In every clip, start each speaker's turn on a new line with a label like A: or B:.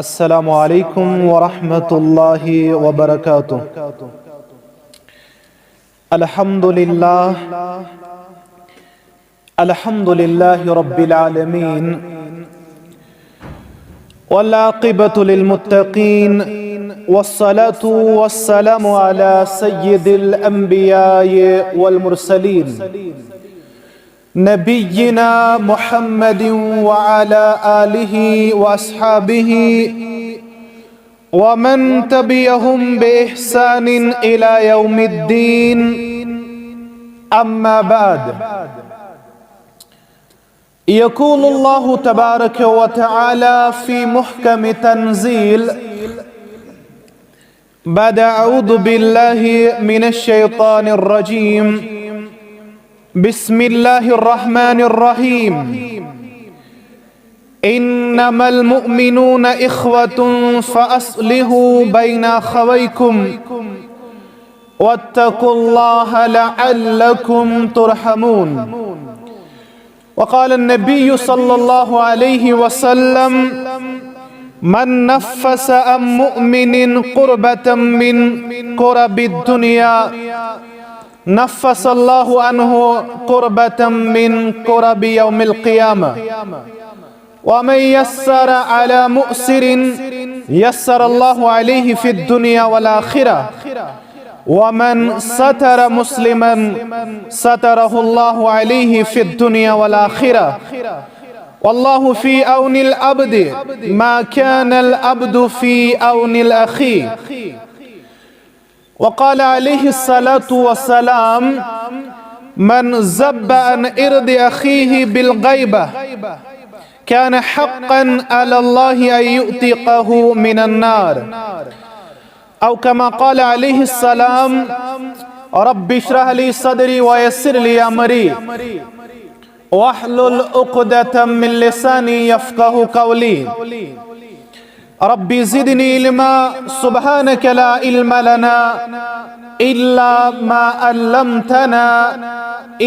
A: السلام علیکم ورحمۃ اللہ وبرکاتہ۔ الحمد للہ رب العالمین والعاقبۃ للمتقین والصلاة والسلام علی سید الانبیاء والمرسلین نبینا محمد وعلى آلہ واصحابہ ومن تبعهم بإحسان إلى يوم الدين أما بعد يقول الله تبارك وتعالى في محكم تنزيل بعد أعوذ بالله من الشيطان الرجيم بسم الله الرحمن الرحيم إنما المؤمنون إخوة فأصلحوا بين أخويكم واتقوا الله لعلكم ترحمون. وقال النبي صلى الله عليه وسلم من نفس عن مؤمن قربة من قرب الدنيا نفس الله عنه قربة من قرب يوم القيامة ومن يسر على مؤسر يسر الله عليه في الدنيا والآخرة ومن ستر مسلما ستره الله عليه في الدنيا والآخرة والله في عون العبد ما كان العبد في عون الأخي. وقال عليه الصلاة والسلام من ذب عن إرض أخيه بالغيبة كان حقا على الله أن يؤتقه من النار أو كما قال عليه السلام رب اشرح لي صدري ويسر لي أمري واحلل عقدة من لساني يفقه قولي ربي زدني علما سبحانك لا علم لنا إلا ما علمتنا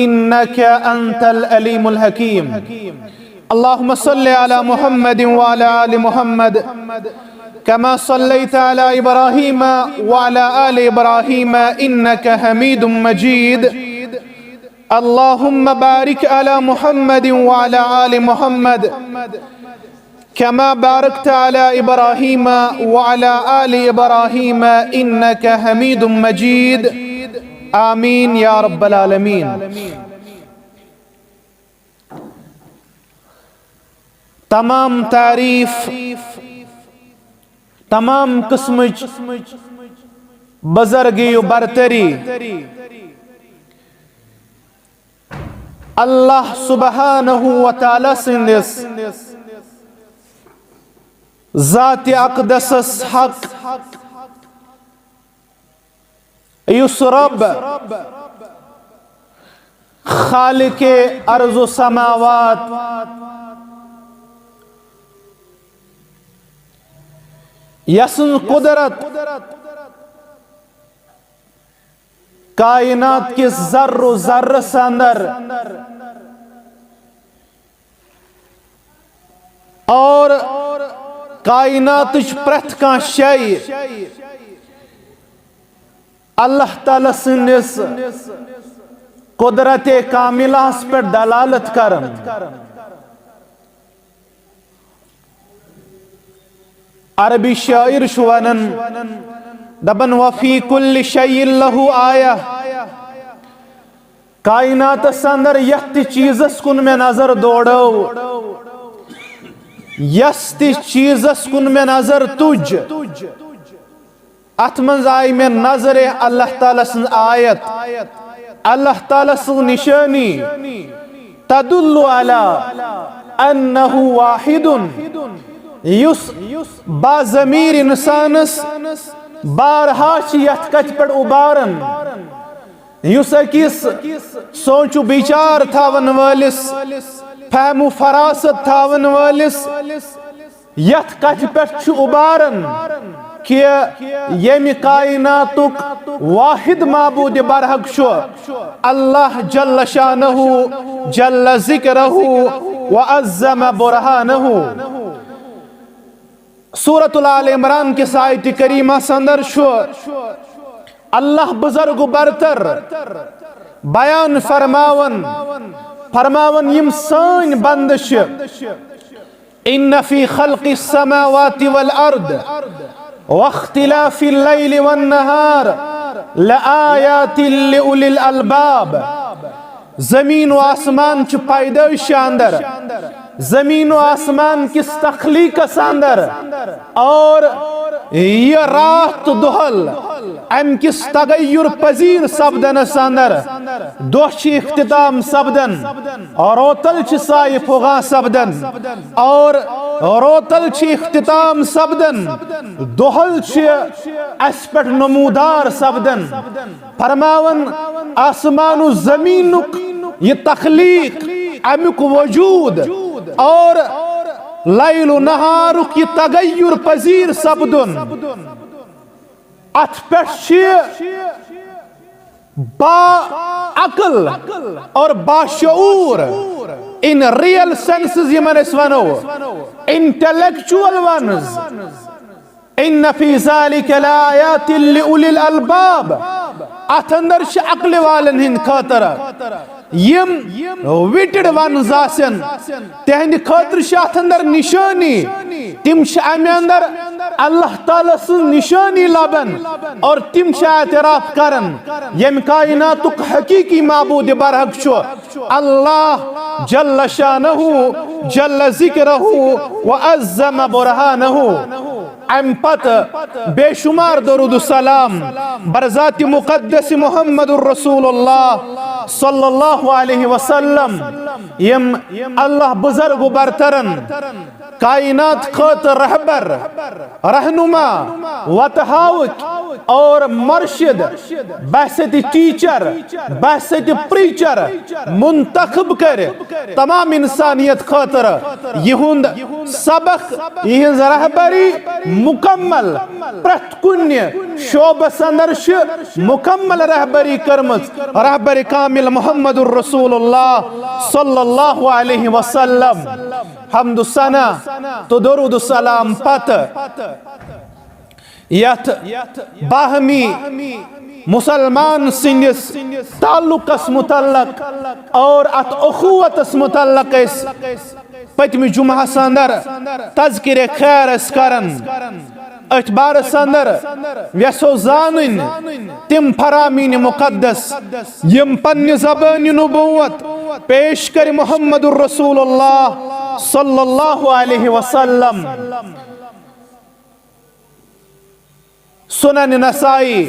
A: إنك أنت العليم الحكيم. اللهم صل على محمد وعلى آل محمد كما صليت على إبراهيم وعلى آل إبراهيم إنك حميد مجيد. اللهم بارك على محمد وعلى آل محمد كما باركت على إبراهيم وعلى آل إبراهيم إنك حميد مجيد. آمين يا رب العالمين. تمام تعریف تمام قسمچ بزرگی و برتری اللہ سبحانہ وتعالی سندس ذات اقدسس حق یس رب خالق ارض و سماوات یسن قدرت کائنات کے ذر و ذر اندر اور کائنات پرت کان شے اللہ تعالی سنس قدرت کاملہ پر دلالت کرن. عربی شاعر شوانن دبن وفی کل شیء لہو آیا کائنات اندر یت چیزس کن میں نظر دوڑو یست چیزس کن میں نظر تج اتمنز آئی میں نظر اللہ تعالیٰ سن آیت اللہ تعالیٰ سن نشانی تدل علی انہ واحد یس با ضمیر انسانس بارہا یت کت پڑ ابارن یس اکس سوچو بیچار تھاون والس فہم و فراست تھاون والس یت کت پڑ ابارن کہ یم کائناتک واحد معبود برحق شو اللہ جل شانہ جل ذکرہ وعظم برہانہ. سورة آل عمران کی آیت کریمہ سندر شو اللہ بزرگ برتر بیان فرماون یم سان بندش ان فی خلق السماوات والارض واختلاف اللیل والنہار لآیات لأولی الالباب زمین و آسمان چھ پیدائش اندر زمین و آسمان کس تخلیق اندر اور یہ رات دہل ام کس تغیر پذیر سبدن اندر دو چھ اختتام سبدن اور روتل چھ سائے فغا سبدن اور روتل چھ اختتام سبدن دہل چھ اسپٹ نمودار سبدن فرماون آسمان و زمین یہ تخلیق امک وجود اور لیل و نہار کی تغیر پذیر سبدن ات پیٹ با عقل اور با شعور ان ریل سینسز یمن اسوانو انٹلیکچول ونز ان فی ذالک لآیات لأولی الالباب ات اندر چھ عقل والن ہند خاطر یم ویٹڈ ونز آسن تہند خاطر چھ ات اندر نشانی تم چھ امی اندر اللہ تعالیٰ سے نشانی لبن اور تم چھ اعتراف کرن یم کائناتک حقیقی معبود برحق چھو اللہ جل شانہ جل ذکرہ وعظم برہانہ ام پت بے شمار درود السلام برذات مقدس محمد الرسول اللہ صلی اللہ علیہ وسلم یم اللہ بزرگ برترن کائنات خط رہبر رہنما وتحاوک اور مرشد بحثت ٹیچر بحثت پریچر منتخب کر تمام انسانیت خاطر یہند سبق یہنز رہبری مکمل پرت کنی شعبہ سندرش مکمل رہبری کرمز رہبری کامل محمد الرسول اللہ صلی اللہ علیہ وسلم حمد السنہ تو درود السلام پت یت باہمی مسلمان سندس تعلق اس متعلق اور ات اخوت اس متعلق اس پتمی جمعہ سندر تذکر خیر اس کرن اعتبار سندر ویسو زانن تم فرامین مقدس یم پن زبان نبوت پیش کر محمد الرسول اللہ صلی اللہ علیہ وسلم سنن نسائی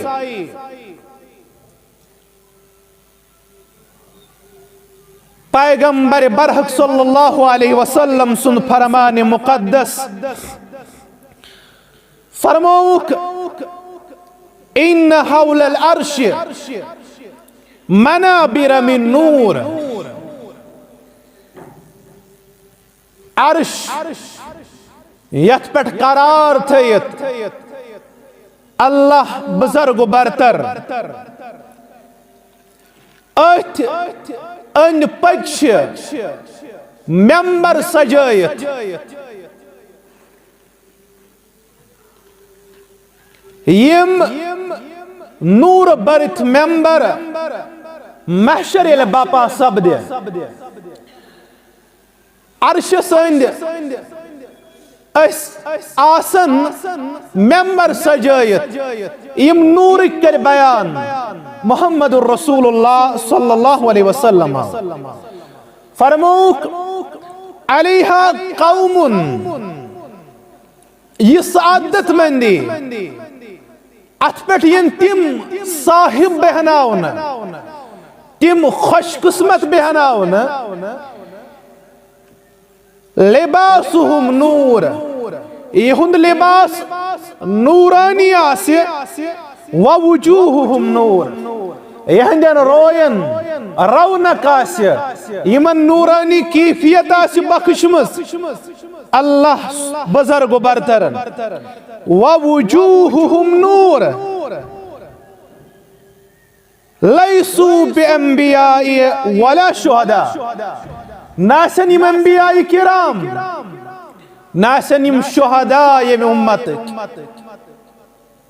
A: پیغمبر برحق صلی اللہ علیہ وسلم سن فرمان مقدس فرموک ان حول العرش منابر من نور عرش یت پٹ قرار تھیت اللہ بزرگ برتر ات ان پچ ممبر سجایت یم نور برت ممبر محشر یل باپا سبد عرش سند آسن ممبر سجایت یم نور کر بیان محمد الرسول اللہ صلی اللہ علیہ وسلم فرموک علیہا قوم یہ سعادت مندی ات پٹ ین تم صاحب بہناؤن تم خوش قسمت بہناؤن لباسهم نور یہند لباس نورانی آسے ووجوہهم نور یہندین روین رونق آسے یمن نورانی کیفیت آسے بخشمس اللہ بزرگ برترن ووجوہهم نور لیسوا بانبیاء ولا شہداء ناسن یم انبیاء کرام ناسن یم شہداء یم امت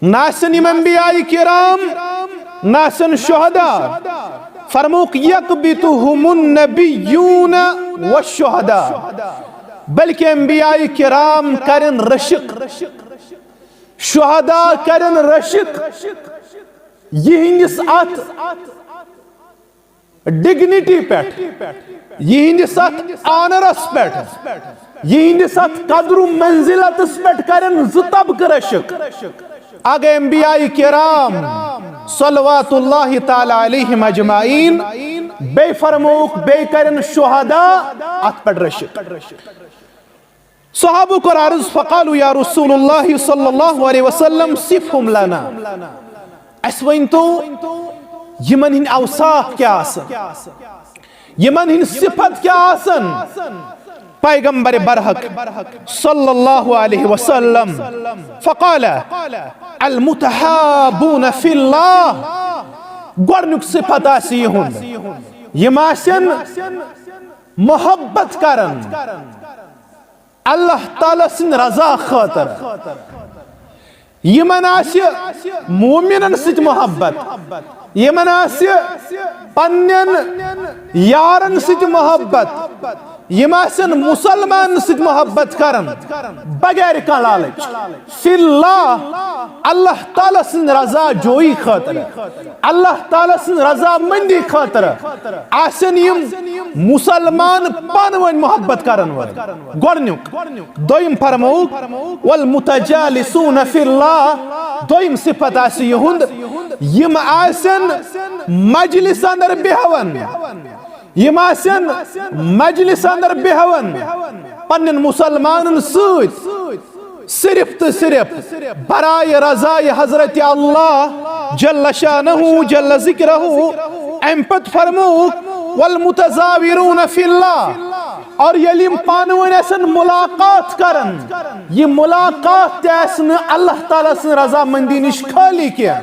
A: ناسن یم انبیاء کرام ناسن شہداء فرموک یقبتہم النبیون والشہداء بلکہ انبیاء کرام کرن رشق شہداء کرن رشق یہندس ات ڈگنیٹی پیٹھ یہندس ات آنرس پیٹھ یہندس ات قدر و منزلتس پیٹھ کرن زطبق رشق آگے انبیاء کرام صلوات اللہ تعالی علیہم اجمعین بے فرموک بے کرن شہداء ات پیٹھ رشق صحابہ کو عرض فقالوا یا رسول اللہ صلی اللہ علیہ وسلم صفہم لنا اس وینتو یمن ہن اوصاف کیا آسن یمن ہن صفت کیا آسن پیغمبر برحق صلی اللہ علیہ وسلم فقال المتحابون فی اللہ گورنک صفت آسی یم آسن محبت کرن اللہ تعالیٰ سن رضا خاطر یمن آسی مومنن سچ محبت یمن آسی پنن یارن سچ محبت یم آسن مسلمان سچ محبت کرن بغیر کان لالچ فی اللہ اللہ تعالیٰ سن رضا جوئی خاطر اللہ تعالیٰ سن رضا مندی خاطر آسن یم مسلمان پانوین محبت کرن گورنیک دویم فرموک والمتجالسون فی اللہ دویم صفت آسی یہند یم آسن مجلس اندر بہون یم آسن مجلس اندر بہون پنن مسلمان سوت صرف تو صرف برائے رضائے حضرت اللہ جل شانہ جل ذکرہ امپت فرموک والمتزاورون فی اللہ اور یلیم پانوین ایسن ملاقات کرن یہ ملاقات تیسن اللہ تعالیٰ سن رضا مندی نش خالی کیا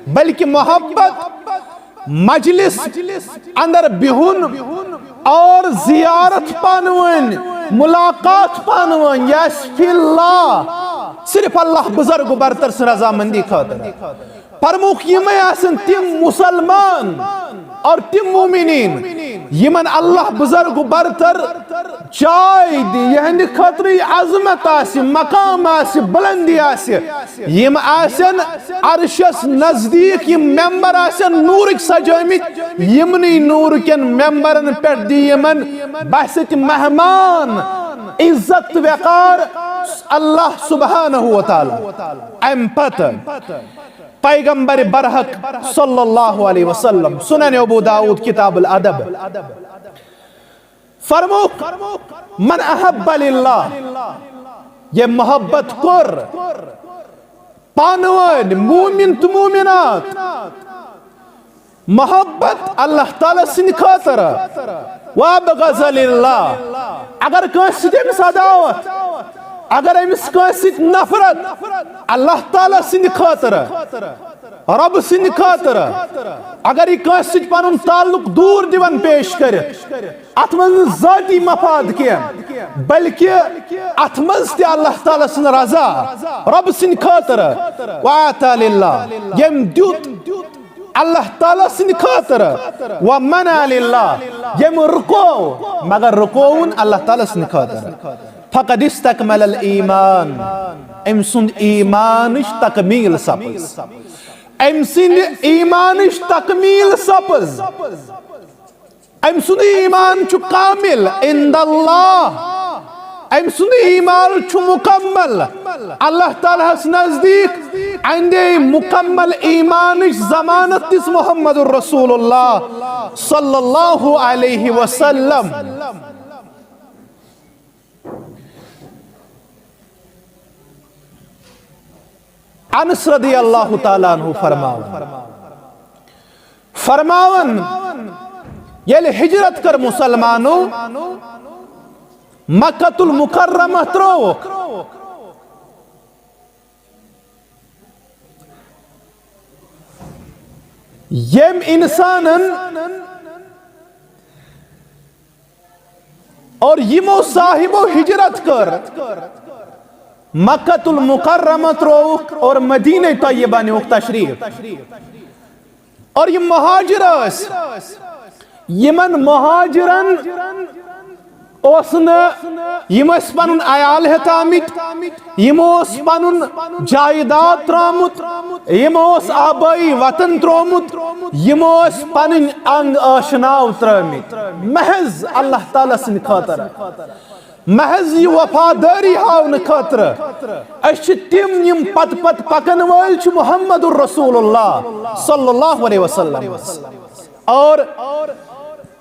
A: بلکہ محبت مجلس اندر بہن اور زیارت پانوین ملاقات پانوین یس فی اللہ صرف اللہ بزرگ برتر سن رضا مندی خاطر فرموک یمیں آسن تم مسلمان اور تم مومنین یمن اللہ بزرگ برتر جائے دی یہند خطری عظمت آسی مقام آسی بلندی آسی یم آسن عرشس نزدیک یم ممبر آسن نورک سجائمت یمنی نور کن ممبرن پر دی یمن بحثت مہمان عزت وقار اللہ سبحانہ وتعالی امپت پیغمبر برحق صلی اللہ علیہ وسلم سنن ابو داود کتاب الادب فرموک من احب للہ یہ محبت کر پانوین مومن تو مومنات محبت اللہ تعالیٰ سن خاطر وابغض للہ اگر کانسی دے مساداوت اگر امس کانسیت نفرت اللہ تعالیٰ سن خاطر رب سن خاطر اگر یہ کانسیت پانون تعلق دور دیون پیش کر اتمن ذاتی مفاد کیا بلکہ اتمنز تی اللہ تعالیٰ سن رضا رب سن خاطر وآتا للہ یم دیوت اللہ تعالیٰ سن خاطر ومنع للہ یم رکو مگر رکوون اللہ تعالیٰ سن خاطر فقد استکمل الایمان ام سند ایمانش تکمیل سپز ام سند ایمانش تکمیل سپز ام سند ایمان چو کامل عند اللہ ام سند ایمان چو مکمل اللہ تعالیٰ اس نزدیک عندے مکمل ایمانش زمانت تس محمد الرسول اللہ صلی اللہ علیہ وسلم انس رضی اللہ تعالیٰ عنہ فرماون یل ہجرت کر مسلمانو مکۃ المکرمہ تروک یم انسانن اور یمو صاحبو ہجرت کر مکۃ المکرمہ تروک اور مدینہ طیبہ نیوک تشریف اور یہ مہاجر اس یمن مہاجرن یم پن عیال ہت آمت یم پن جائیداد ترامت یم آبائی وطن ترومت یم پن انگ آشناو ترامت محض اللہ تعالیٰ سن خاطر محض یہ وفاداری ہاؤن خاطر اش تم یم پت پت پکن وال محمد الرسول اللہ صلی اللہ علیہ وسلم اور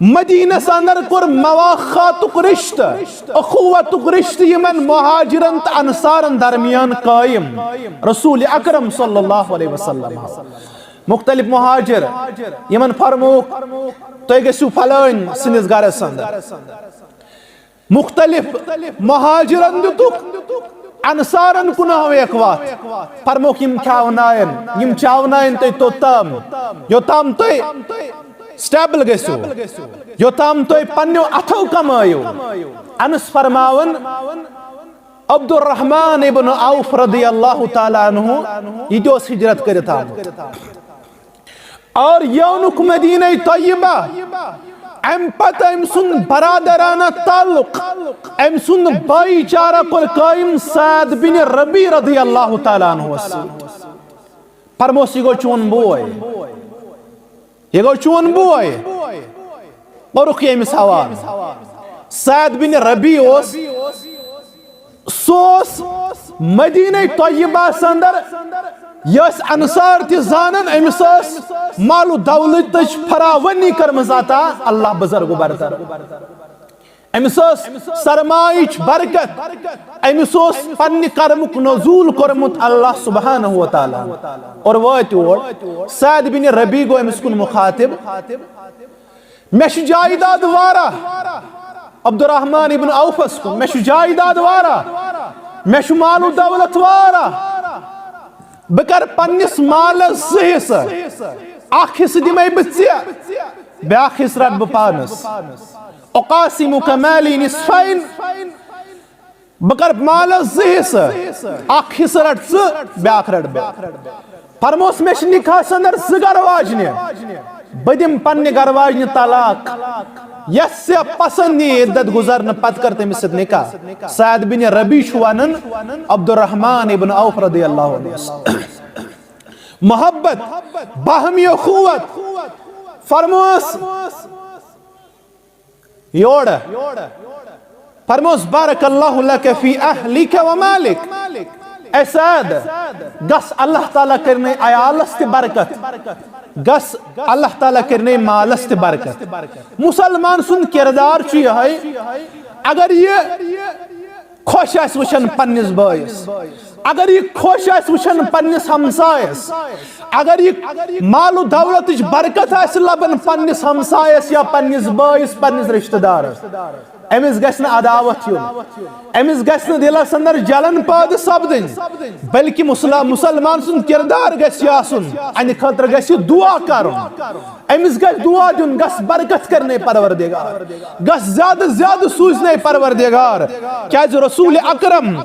A: مدینہ اندر کور مواخاتک رشتہ اخوتک رشتہ یمن مہاجرن تو انصارن درمیان قائم رسول اکرم صلی اللہ علیہ وسلم مختلف مہاجر یمن فرموک تو گژھِو فلٲنۍ سٕنٛدِس گرس اندر مختلف مہاجرن دتُک انصارن کناو ایک وات فرموک یم کھاونائن یم چاونائن تُہۍ توٚتام یوٚتام تُہۍ سٹیبل گژھو یوٚتام تُہۍ پننیو اتھو کمٲیو انس فرماون عبد الرحمن ابن عوف رضی اللہ تعالیٰ عنہ یہ تہِ اوس ہجرت کٔرِتھ آمُت اور یونُک مدینہ طیبہ ام پتہ ام سن برادرانہ تعلق ام سن بھائی چارہ کور قائم سعد بن ربی رضی اللہ تعالیٰ عنہ فرموس یہ گو چون بوئے یہ گو چون بوئے پرخ یمس حوال سعد بن ربی اوس سوس مدینہ طیبہ اندر یس انصار تی زانن امس مال و دولت فراونی کرمز آتا اللہ بزرگ برتر امس سرمایچ برکت امس پنی کرمک نزول کرمت اللہ سبحانہ وتعالی اور وات اور سعد بن ربی گو امس کن مخاطب مش جائیداد وارا عبد الرحمن ابن عوفس کو مش جائیداد وارا مش مال و دولت وارا بکر پنس مال زہس اخ حصہ دمے بچیا بیاکھ حصہ رٹ بپانس اقاسم کمالی نصفین بکر مال زہس اخ حصہ رٹ بیاکھ رٹ فرموس مش نکاح اندر زگر واجنہ بدم پنہ گر واجنہ طلاق یس سے پسند عدت گزرن پت کر تمس سۭتۍ نکاح سعد بن ربی چھُ ونان عبد الرحمن ابن عوف رضی اللہ عنہ محبت باہمی اخوت فرموس یور فرموس بارک اللہ لک فی اہلک و مالک اے سعد گس اللہ تعالیٰ کرنے عیالس تہ برکت گس اللہ تعالیٰ کرنے مالس تہ برکت مسلمان سن کردار چھ یہ اگر یہ خوش آس وچھن پنس بائس اگر یہ خوش آس وچھن پنس ہمسایس اگر یہ مال و دولت برکت آس لبن پنس ہمسایس یا پنس بائس پنس رشتہ دارس امس گژھِ نہٕ عداوت یُن امس گژھِ نہٕ دلس اندر جلن پٲدٕ سپدٕنۍ بلکہ مسلمان سُنٛد کردار گژھِ یہِ آسُن امہِ خٲطرٕ گژھِ دعا کرُن امس گژھِ دعا دیُن گژھِ برکت کرنے پروردگار گژھِ زیادٕ زیادٕ سوٗزنے پروردگار کیازِ رسول اکرم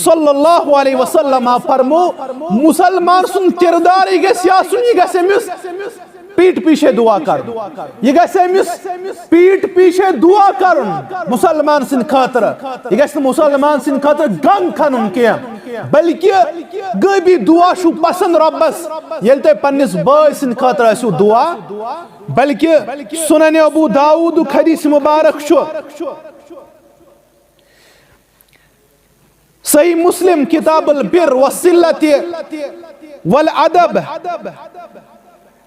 A: صلی اللہ علیہ وسلم فرمو مسلمان سُنٛد کردار یہِ گژھِ آسُن یہِ گژھِ امس پیٹ پیچھے دعا کر یہ گژھِ امس پیٹ پیچھے دعا کرن مسلمان سن خاطر یہ گژھِ مسلمان سن خاطر غم کھنن کینٛہہ بلکہ غٲبی دعا چھُ پسند رۄبس ییٚلہِ تۄہہِ پننس بٲے سٕنٛدِ خاطرٕ آسِو دعا بلکہ سنن ابو داؤدُک حدیث مبارک چھُ صحیح مسلم کتاب البر والصلۃ والادب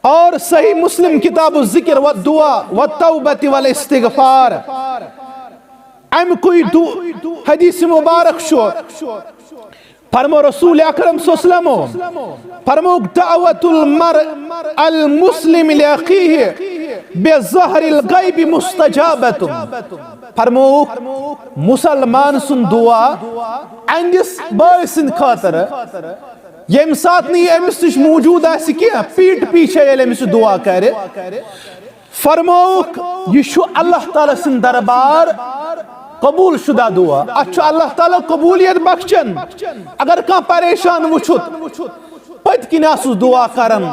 A: اور صحیح مسلم کتاب الذکر والدعاء والتوبۃ والاستغفار ام کوئی حدیث مبارک شو فرمو رسول اکرم صلی اللہ علیہ وسلم فرمو دعوت المرء المسلم لاخیہ بظہر الغیب مستجابت فرمو مسلمان سن دعا اندس بٲے سٕنٛدِ خٲطرٕ یم سات نہیں امس نش موجود آسہِ کینٛہہ پیٹ پیچھے ییٚلہِ امس دعا کرِ فرموک یہ چھُ اللہ تعالیٰ سُنٛد دربار قبول شدہ دعا اچھا اللہ تعالیٰ قبولیت بخشن اگر کان پریشان وچھت پت کن آسوس دعا کرن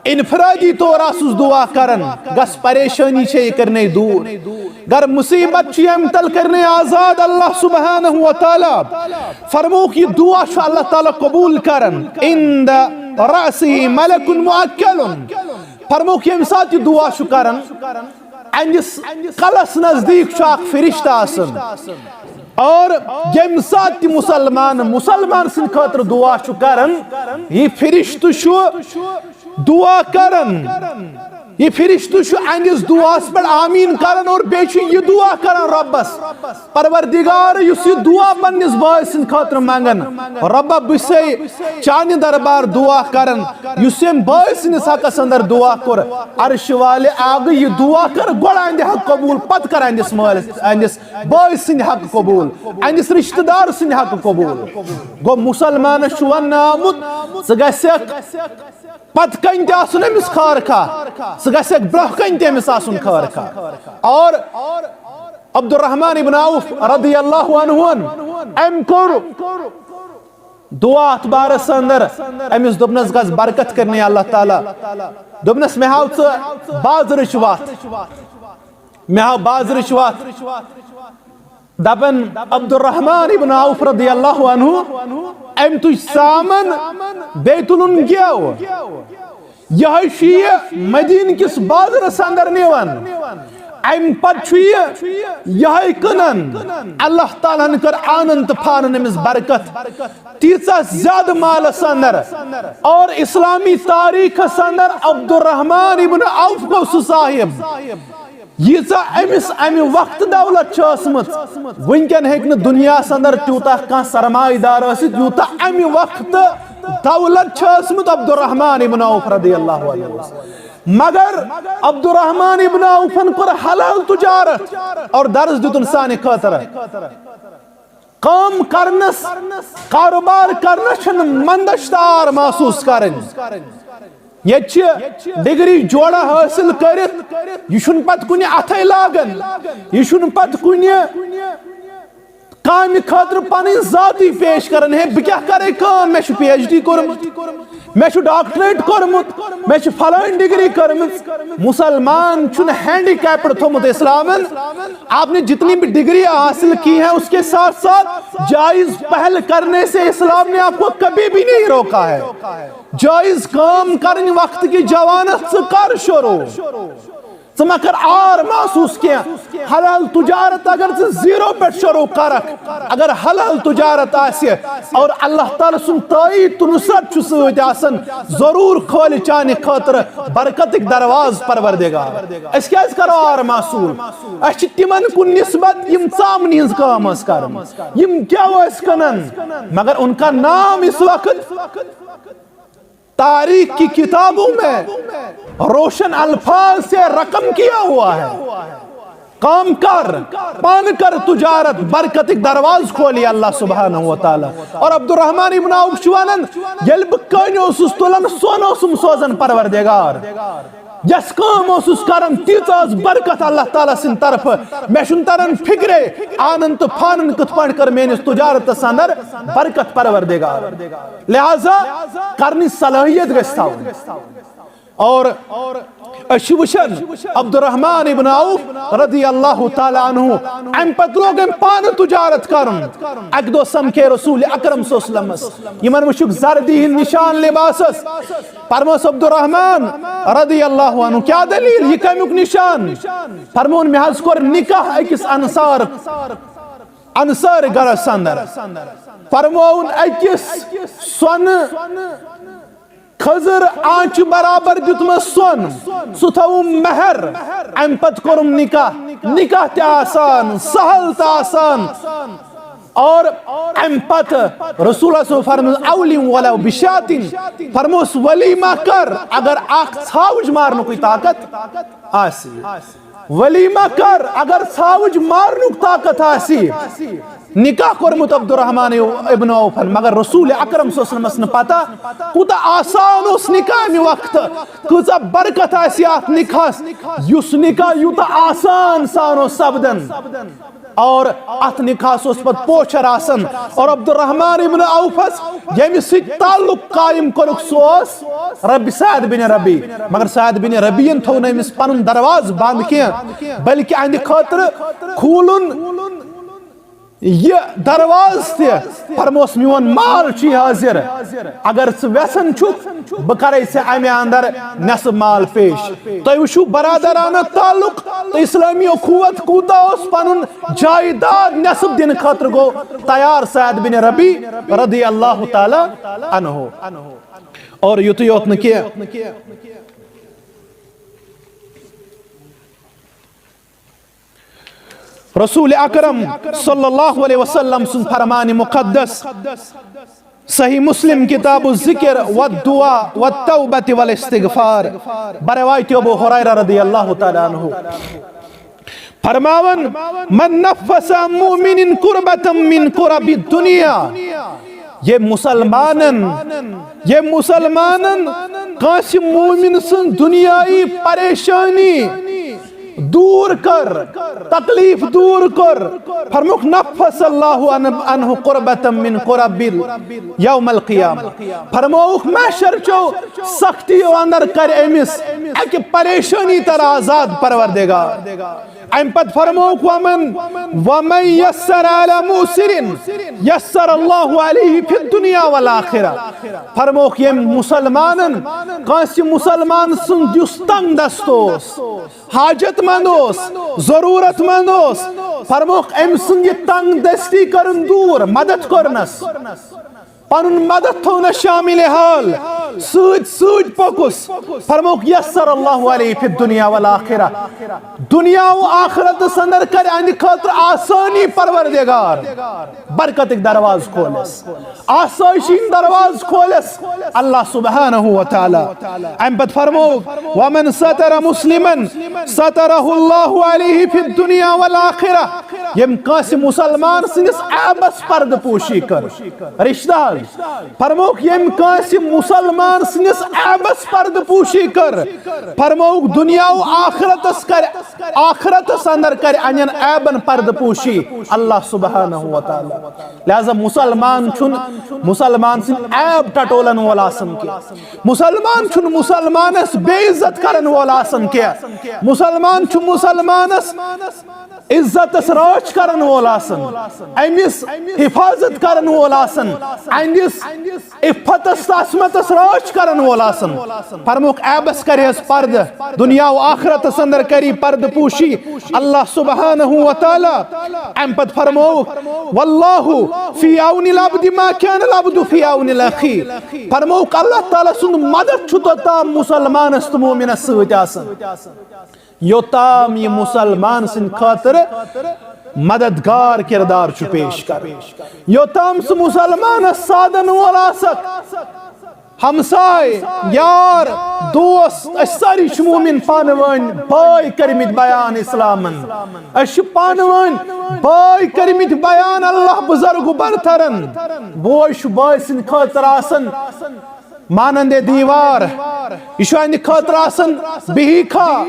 A: انفرادی طور آسوس دعا کرن گس پریشانی چھے کرنے دور گر مصیبت چھے امتل کرنے آزاد اللہ سبحانہ وتعالی فرمو کی دعا شو اللہ تعالیٰ قبول کرن اند رأسی ملک معکل فرمو کی امسات دعا شو کرن انجس قلس نزدیک شاک فرشتہ آسن اور یم سات مسلمان سن خاطر دعا شو کرن یہ فرشت شو دعا کرن یہ فرشت شو انجس دعاس پر آمین کرن اور بیچو یہ دعا کرن ربس پروردگار یسی دعا پنس بھائی سن خاطر مانگن ربا بسے چانی دربار دعا کرن یسیم بھائی سن حقس اندر دعا کر عرش والے آگے یہ دعا کر گوڑا اندے حق قبول پت کر اندس بھائی سن حق قبول اندس رشتہ دار سن حق قبول گو مسلمان شوان نامت سگسک پت کنتے آسن امس خارکا سگسک برہ کنتے امس آسن خارکا اور عبد الرحمن ابن عوف رضی اللہ عنہ ام کر دعا اتبار سندر امس دبنس گز برکت کرنے اللہ تعالی دبنس میں ہاو بازر شوات میں ہاو بازر شوات دبن عبد الرحمن ابن عوف رضی اللہ عنہ ام تج سامن بیتلن گیو یہ شیع مدین کس بازر سندر نیون ام پت یہ کنن اللہ تعالیٰ نے کر آنند پھانن امس برکت تیسا زیادہ مال سندر اور اسلامی تاریخ سندر عبد الرحمن ابن عوف کو صاحب یہ امس امی وقت دولت چاسمت ونکن ہیکن دنیا سندر تیوتا کان سرمائی دار اسید یوتا امی وقت دولت چاسمت عبد الرحمن ابن عوف رضی اللہ عنہ مگر عبد الرحمن ابن عوفن پر حلال تجارت اور درس دیتن سانی خاطر کام کرنس کاروبار کرنس چھن مندشتار محسوس کرن یہ ڈگری جوڑا حاصل کرت یہ چھن پت کنی اتھائی لاگن یہ چھن پت کنی کام خاطر پانی ذاتی پیش کرن ہے بکیا کرے کام میں پی ایچ ڈی کرمت میں ڈاکٹریٹ کرمت میں فلان ڈگری کرمت مسلمان چھن ہینڈی کیپڈ تھومت اسلامن آپ نے جتنی بھی ڈگری حاصل کی ہیں اس کے ساتھ ساتھ جائز پہل کرنے سے اسلام نے آپ کو کبھی بھی نہیں روکا ہے جائز کام کرنے وقت کی جوانت سے کر شروع سمکر آر محسوس کیا حلال تجارت اگر زیرو پر شروع کرک اگر حلال تجارت آسی اور اللہ تعالیٰ سن تائید نصرت چھو سویت آسن ضرور کھولی چانے خاطر برکتک درواز پروردگار اس کیا اس کرو آر محسول اچھی من کو نسبت یم سامنی ہنز کام اس کرم یم کیا وہ اس کنن مگر ان کا نام اس وقت تاریخ کی کتابوں میں روشن الفاظ سے رقم کیا ہوا ہے کام کر پان کر تجارت برکتک دروازہ کھولی اللہ سبحانہ وتعالی اور عبد الرحمن ابن عوف شوانن یلب کانیو سستولن سونو سم سوزن پروردگار جس کام اس کرن تیتاز برکت اللہ تعالیٰ سن طرف میں شنترن فکرے آنند پھانن کت پڑھ کر میں اس تجارت سندر برکت پروردگار لہذا کرنی صلاحیت گستا ہوں اور اشوشن عبد الرحمن ابن عوف رضی اللہ تعالیٰ عنہ ام پتلوگ ام پان تجارت کرن اک دو سمکے رسول اکرم صلی اللہ علیہ وسلم یمن مشک زردی نشان لباسس فرموس عبد الرحمن رضی اللہ عنہ کیا دلیل یہ کمیک نشان فرمون میں حض کر نکاح اکس انصار گر سندر فرمون اکس سون خضر آنچ برابر دیتم سون ستو مہر ام پت کرم نکاح تی آسان سہل تا آسان اور ام پت رسول اللہ صلی اللہ علیہ وسلم فرموس اولی ولو بشاتین فرموس ولیمہ کر اگر آخ ثاوج مارنو کوئی طاقت آسی ولیمہ کر اگر ثاوج مارنو طاقت آسی نکاح کرمت عبد الرحمن ابن عوف مگر رسول اکرم صلی اللہ علیہ وسلم پتا کوتا آسان اس نکاح میں وقت کوتا برکت آسیات نکاح یس نکاح یوتا آسان سانو سبدن اور ات نکاس اس پت پوچھر آسن اور عبد الرحمن ابن عوفس یمس تعلق قائم کرک سوس ربی سعد بن ربی مگر سعد بن ربیین تھو نمس پن درواز بند کی بلکہ اہند خاطر کھولن یہ دروازہ تہ فرموس میون مال چھ حاضر اگر ث ویسن چھک بہ کرے ژے امہ اندر نصف مال پیش تُہۍ وٕچھِو برادرانہ تعلق تو اسلامی اخوت کوتاہ اوس پنن جائیداد نصف دن خاطر گو تیار سعد بن ربی رضی اللہ تعالی عنہ اور یُتُے یوت نہ کینٛہہ رسول اکرم صلی اللہ علیہ وسلم سن فرمان مقدس صحیح مسلم کتاب الذکر والدعاء والتوبہ والاستغفار بروایت ابو ہریرہ رضی اللہ تعالی عنہ فرماون من نفس عن مؤمن کربۃ من کرب الدنیا یہ مسلمانن کانس مومن سن دنیائی پریشانی دور کر تکلیف دور کر فرموک نفس اللہ عنہ قربتا من قرب یوم القیامہ فرموک محشر چو سختی اندر کر امس ایک پریشانی تر آزاد پروردگار ام پت فرموک ومن یسر علی موسر یسر اللہ علیہ فی الدنیا والآخرہ فرموک یہ مسلمانن کانسی مسلمان سن جس تنگ دستوس حاجت مندوس ضرورت مندوس فرموک ام سن یہ تنگ دستی کرن دور مدد کرنس پنن مدد تھونا شامل حال سوچ پوکس فرموک یسر اللہ علیہ فی الدنیا والآخرہ دنیا و آخرت سندر کر اند خاطر آسانی پروردگار برکت ایک دروازہ کھولس آسائشین دروازہ کھولس اللہ سبحانہ وتعالی ام پت فرموک ومن ستر مسلما سترہ اللہ علیہ فی الدنیا والآخرہ یم کاس مسلمان سنس عیبس پرد پوشی کر رشتہ فرموک یم کانسی مسلمان سنس عیبس پرد پوشی کر فرموک دنیا و آخرتس اندر کر انین عیبن پرد پوشی اللہ سبحانہ وتعالی لہذا مسلمان سن عیب ٹٹولن والا آسن کیا مسلمان چھن مسلمانس بے عزت کرن والا آسن کیا مسلمان چھن مسلمانس عزت راچ کرن والا آسن امس حفاظت کرن والا آسن اندس عفتس عصمتس راچ کرن والا آسن فرموک عیبس کریس پرد دنیا و آخرت اندر کری پرد پوشی اللہ سبحانہ وتعالی ام پت فرموک واللہ فی عون العبد ما کان العبد فی عون الاخی فرموک اللہ تعالی سن مدد چھتو تام مسلمان است مومن سوت آسن یوتام یہ مسلمان سن خاطر مددگار کردار چھ پیش کر یوتام سے مسلمان سادن والا سک ہمسائے یار دوست ساری مومن پانوان بائی کرمت بیان اسلامن اش پانوان بائی کرمت بیان اللہ بزرگ برترن بوش بائی سن خاطر آسن مانند دیوار یہ اند خاطر آسن بہیکھا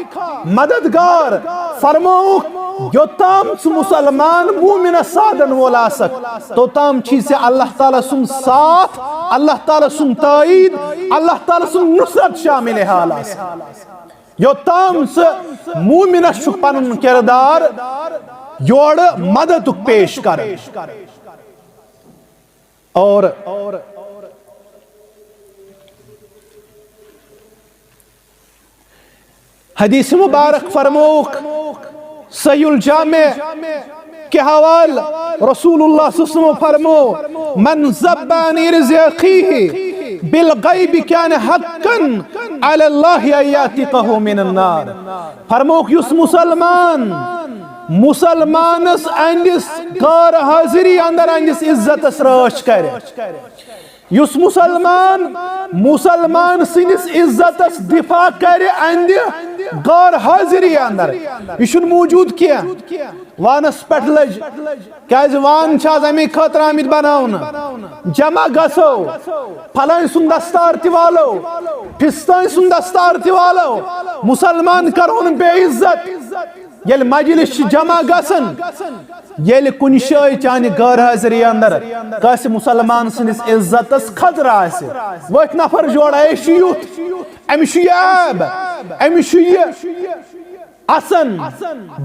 A: مددگار فرموک یوتام سہ مسلمان مومن سادن وولا آسک توتام چیز اللہ تعالی سن ساتھ اللہ تعالی سن تائید اللہ تعالی سن نصرت شامل حال یوتام سہ مومن چھ پنن کردار یوڑ مدد پیش کر اور حدیث مبارک فرموک صحیح الجامع کے حوال رسول اللہ صلی اللہ علیہ وسلم فرمو من ذب عن عرض اخیہ بالغیب کان حقا علی اللہ ان یعتقہ من النار فرموک یس مسلمانس اندس غار حاضری اندر اندس عزت راچ کرے یس مسلمان سنس عزت دفاع کرے اند غار حاضری اندر یہ موجود کیا وانس پہ لج کیاز وان چھ امی خاطر آمت بناون جمع گسو پھلائیں سن دستار تیوالو پھستائیں سن دستار تیوالو مسلمان کرون بے عزت یل مجلس جمع گسن یل کن شاے چانہ غیر حاضری اندر کس مسلمان سنس عزتس خطرہ آسہ وت نفر جوڑا اے شیوت امس عیب امس آسن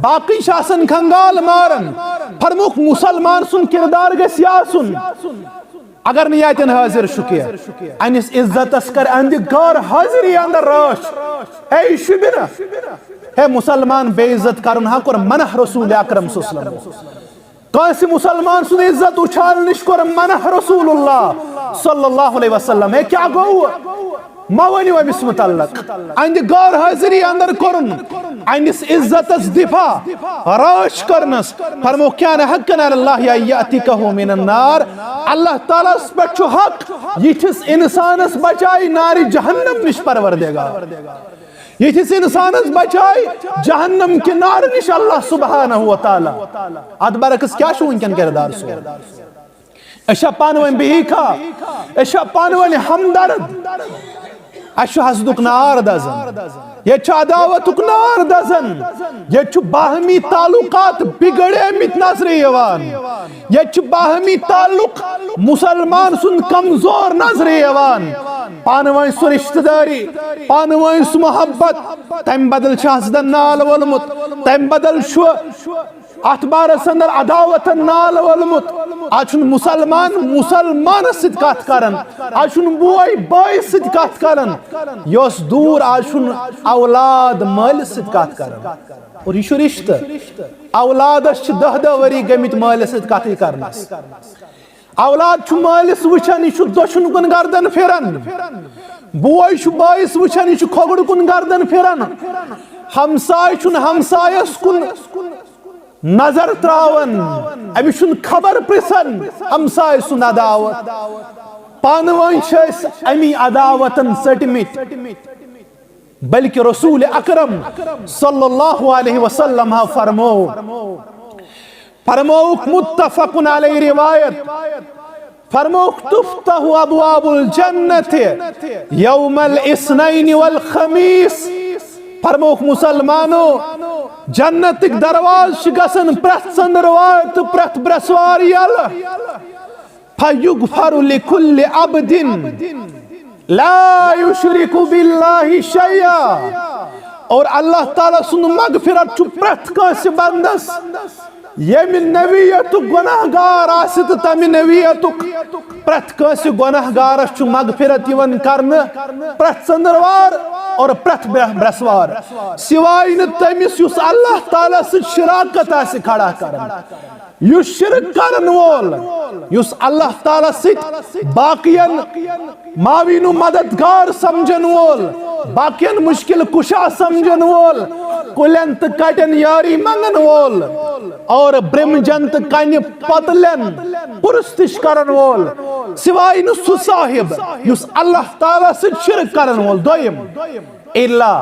A: باقی آسن کھنگال مارن فرموک مسلمان سن کردار گژھِ آسن اگر نہیں آتن حاضر شکیہ انس عزتس کر اندی غیر حاضری اندر راش اے شبرہ ہے مسلمان بے عزت کرن ہاں کر منح رسول اکرم صلی اللہ علیہ وسلم کانسی مسلمان سن عزت اچھال نش کر منح رسول اللہ صلی اللہ علیہ وسلم ہے کیا گو ما ونیو امس متعلق اند غیر حاضری اندر کرن انس عزتس دفاع راش کرنس فرمو کیا حقا علی اللہ یاتیکہ من النار اللہ تعالیٰ اس پر چھو حق یتھس انسانس بچائی نار جہنم نش پروردگار یتھس انسانس بچائی جہنم کی نار نش اللہ سبحانہ وتعالی اد برعکس کیا شو انکن کردار سو اشا پانوین بیکا اشا پانوین ہمدرد اشو حسدک نار دزن یہ چھ عداوتک نار دزن یہ چھ باہمی تعلقات بگڑے مت نظر یوان یہ چھ باہمی تعلق مسلمان سن کمزور نظر یوان پانوائن سو رشتہ داری پانوائن سو محبت تم بدل چھ حسدن نال ولمت تم بدل شو اتبار سندر عداوت نال ولمت آچن مسلمان مسلمان ست کات کرن آچن بوئی بائی ست کات کرن یوس دور آچن اولاد مال ست کات کرن اور یہ رشتہ اولاد اس دہ دہ وری گمت مال ست کات کرن اولاد چھ مالس وچھن یہ دشن کن گردن پھرن بوئی چھ بائیس وچھن یہ کھوگڑ کن گردن پھرن ہمسائے چھ ہمسائس کن نظر تراون امس خبر پرسن ہمسائے سن عداوت پانوائن چھس امی عداوتن سٹمت بلکہ رسول اکرم صلی اللہ علیہ وسلم فرموک متفق علیہ روایت فرموک تفتح ابواب الجنت یوم الاثنین والخمیس فرموک مسلمانو جنت دروازہ گسن پرت ژندروار تو پرت برسوار یل فیغفر لکل عبد لا یشرک باللہ شیئا اور اللہ تعالیٰ سن مغفرت چھ پرت کانس بندس یم نویت گناہگار آست تم نویت پرت کانس گناہگارس چھ مغفرت یون کرن پرت ژندروار اور پرت برسوار سوائے تمس یس اللہ تعالیٰ سے شراکت آس کھڑا کرن یس شرک کرن وول یس اللہ تعالیٰ سے باقین معاون و مددگار سمجھن وول باقین مشکل کشا سمجھن وول کلین تو کٹن یاری منگن وول اور برمجن تو کن پتلن پرستش کرن وول سوائے سو صاحب یس اللہ تعالیٰ سے شرک کرن وول دویم الا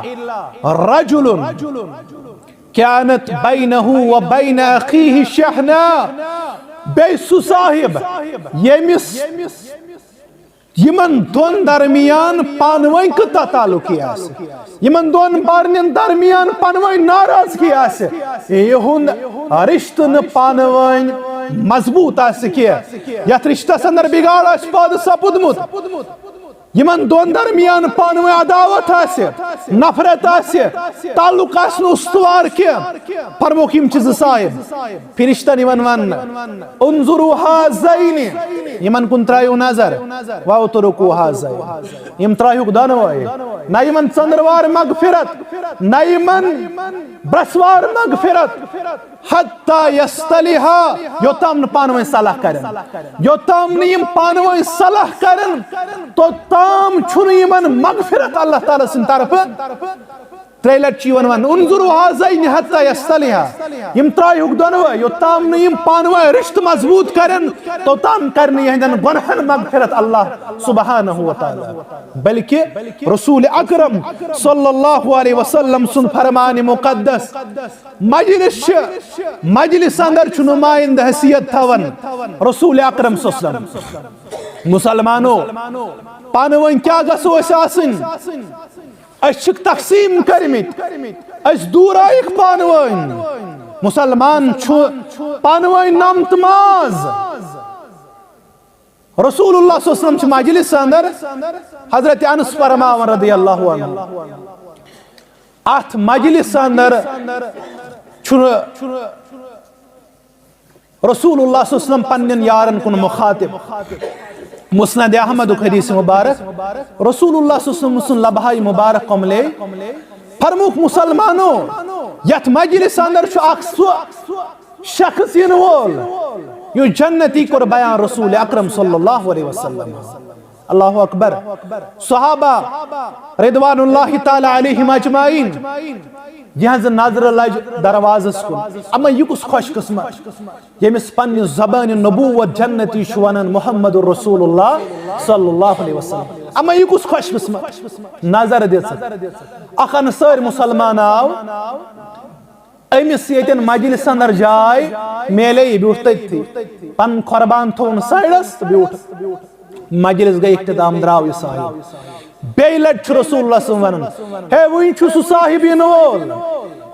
A: رجل كانت بينه وبين اخيه شحناء بيسو صاحب يمس یمن دون درمیان پانوائن کتا تعلقی آسے یمن دون بارنین درمیان پانوائن ناراضگی آسے یہون رشتہ پانوائن مضبوط آسے کیا یت رشتہ سندر بگاڑ آس پاد سپدمت یمن دون درمیان پانوائن عداوت آسے نفرت آسے تعلق آسن استوار کیا فرموک یم چیز صاحب فرشتہ نیون ون انظروا هذین یمن کن ترائیو نظر وَاُتْرُكُوا هَذَيْنِ یم ترائیو دانوائی نا یمن چندروار مغفرت نا یمن برسوار مغفرت حتی یستلیہا یوتام پانوائن صلاح کرن یوتام نیم پانوائن صلاح کرن تو تام چھن یمن مغفرت اللہ تعالیٰ سن طرف تریلٹ چیون ون انظروا هذین حتی یستلیہا یم ترائی دونوائی یوتام نیم پانوائی رشت مضبوط کرن تو تام کرنی ہندن گنہن مغفرت اللہ سبحانہ وتعالی بلکہ رسول اکرم صلی اللہ علیہ وسلم سن فرمان مقدس مجلس اندر چھ نمائند حیثیت تھون رسول اکرم صلی اللہ علیہ وسلم مسلمانو پانوائن کیا گسو اس آسن اشک تقسیم کرمت اس دور آئیک پانوین مسلمان پانوین نمت ماز رسول اللہ صلی اللہ علیہ وسلم چھ مجلس اندر حضرت انس فرماون رضی اللہ عنہ ات مجلس اندر رسول اللہ صلی اللہ علیہ وسلم پنن یارن کن مخاطب مسند احمد حدیث مبارک رسول اللہ صلی اللہ علیہ وسلم لبہائی مبارک قملے فرموک مسلمانوں یت مجلس اندر چھو اکسو شخص ینوول یو جنتی کر بیان رسول اکرم صلی اللہ علیہ وسلم اللہ اکبر صحابہ رضوان اللہ تعالی علیہم اجمعین یہ نظر لج دروازس کن اما یہ کس خوش قسمت یمس پنہ زبان نبوت جنتی شوانن محمد رسول اللہ صلی اللہ علیہ وسلم اما یہ کس خوش قسمت نظر دیت اخ انصار مسلمان آو امس یتن مجلس اندر جائے میلے بیوٹ تھی پن قربان تھون سائڈس بیوٹ مجلس گئی اختتام دراو یہ صاحب بے لٹ رسول اللہ صلی اللہ علیہ وسلم ہے وین چھو سو صاحب ینول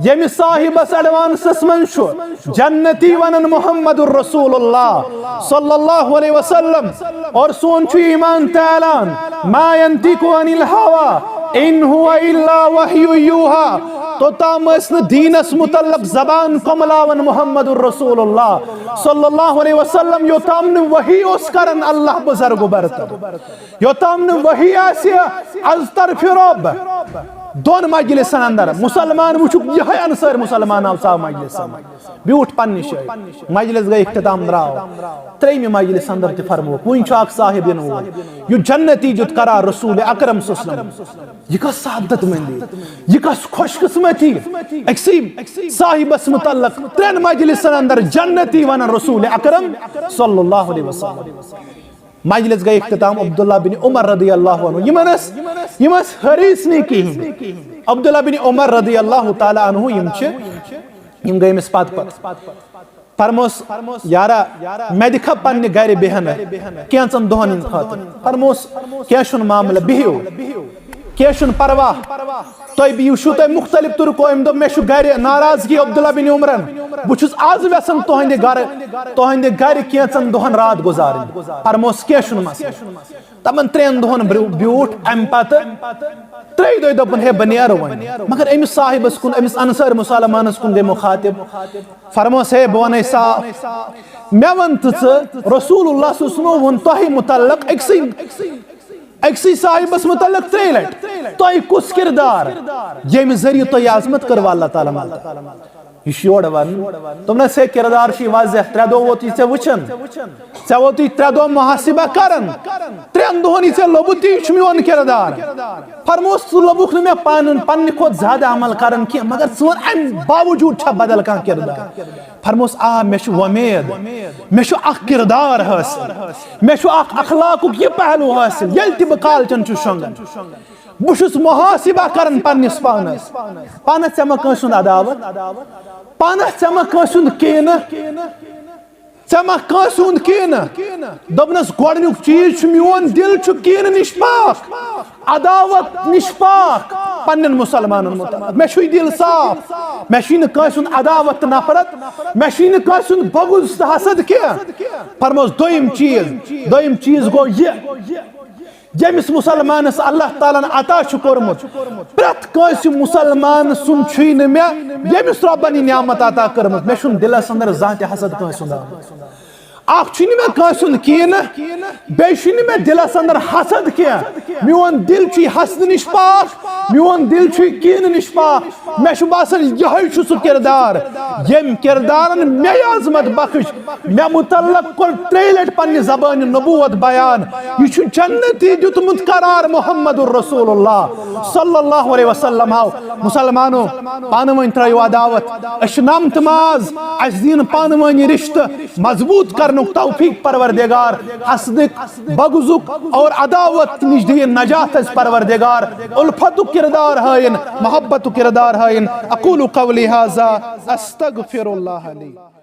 A: یمی صاحب اس ایڈوانسس من شو جنتی ونن محمد الرسول اللہ صلی اللہ علیہ وسلم اور سون چھو ایمان تعالان ما ینتیکو عن الہوا ان ہوا الا وحی یوہا تو تام اسن دینس متعلق زبان کملاون محمد الرسول اللہ صلی اللہ علیہ وسلم یو تامن وحی اس کرن اللہ بزرگ برتب یو تامن وحی آسیا از طرف رب دون مجلسن اندر مسلمان وچھو یہ انصار مسلمان آو صاحب مجلسن بیوٹ پنی شاید مجلس گئی اختتام دراو تریمی مجلس اندر تی فرموک وین چاک صاحب ینو یو جنتی جت کرا رسول اکرم صلی اللہ علیہ وسلم یہ کا سعادت مندی یہ کا خوش قسمتی اکسیم صاحب اس متعلق ترین مجلسن اندر جنتی ونن رسول اکرم صلی اللہ علیہ وسلم مجلس گئی اختتام عبداللہ بن عمر رضی اللہ عنہ یمس حریص نہیں کی عبداللہ بن عمر رضی اللہ تعالی عنہ یم گئی مس پات پر فرموس یارا میں دکھا پنی گھر بہن کینچن دہن ان خاطر فرموس کیشن معاملہ بہیو کیشن پرواہ تو بیو شو تو مختلف طرق ام دو میں شو گھر ناراضگی عبداللہ بن عمرن بچس آز ویسن تہندِ گھر کینچن دہن رات گزارن فرموس کیشن مسئلہ تمن ترین دہن بیوٹ ام پتہ ترے دو دپن ہے بنیار ون مگر امس صاحبس کن امس انصار مسلمانس کن گئی مخاطب فرموس ہے بونے صاحب میں ون رسول اللہ صلی اللہ علیہ وسلم ون تہی متعلق اکسی صاحبس متعلق ترے لٹ تہی کس کردار یم ذریعہ تہی عظمت کروا اللہ تعالی مالتا یہ شیوڑ ون تم نے سے کردار شی واضح ترے دو ووتی سے وچن سے ووتی ترے دو محاسبہ کرن ترین دہنی سے لبوتی شمیون کردار فرموس لبوک میں پن خود زیادہ عمل کرن کی مگر سون ام باوجود چھا بدل کان کردار فرموس میں شو ومید میں شو اخ کردار حاصل میں شو اخ اخلاق یہ پہلو حاصل یل تی بکال چن چو شنگن بشس محاسبہ کرن پنس پانس پانس چما کنسند عداوت پانس چما کنسند کین چما کنسند کین دبنس گوڑنیک چیز میون دل چھ کین نش پاک عداوت نش پاک پنن مسلمانن متعلق میں چھوئی دل صاف میں چھوئی کنسند عداوت نفرت میں چھوئی کنسند بغض حسد کیا فرموس دویم چیز گو یہ یمس مسلمانس اللہ تعالیٰ عطا کورمت پرت کنس مسلمان سن چھین میں یمس ربن نعمت عطا کرمت میں چھن دلس اندر زانت حسد کنس اخ چھن میں کنسند کین بے چھن میں دلس اندر حسد کیا میون دل چھ حسد نش پاک میون دل چھ کین نش پاک میں چھ باسن یہ چھ سو کردار یم کردارن میں عظمت بخش میں متعلق کر تریلٹ پنی زبان نبوت بیان یہ چھ جنتی دتمت قرار محمد الرسول اللہ صلی اللہ علیہ وسلم مسلمانوں پانوین ترایو عداوت اش نمت ماز اس دین پانوینی رشتہ مضبوط کرنک توفیق پروردگار حسدک بغضک اور عداوت نش دین نجات اس پروردگار الفت کردار ہائن محبت کردار ہائن اقول قولی ھذا استغفر اللہ لی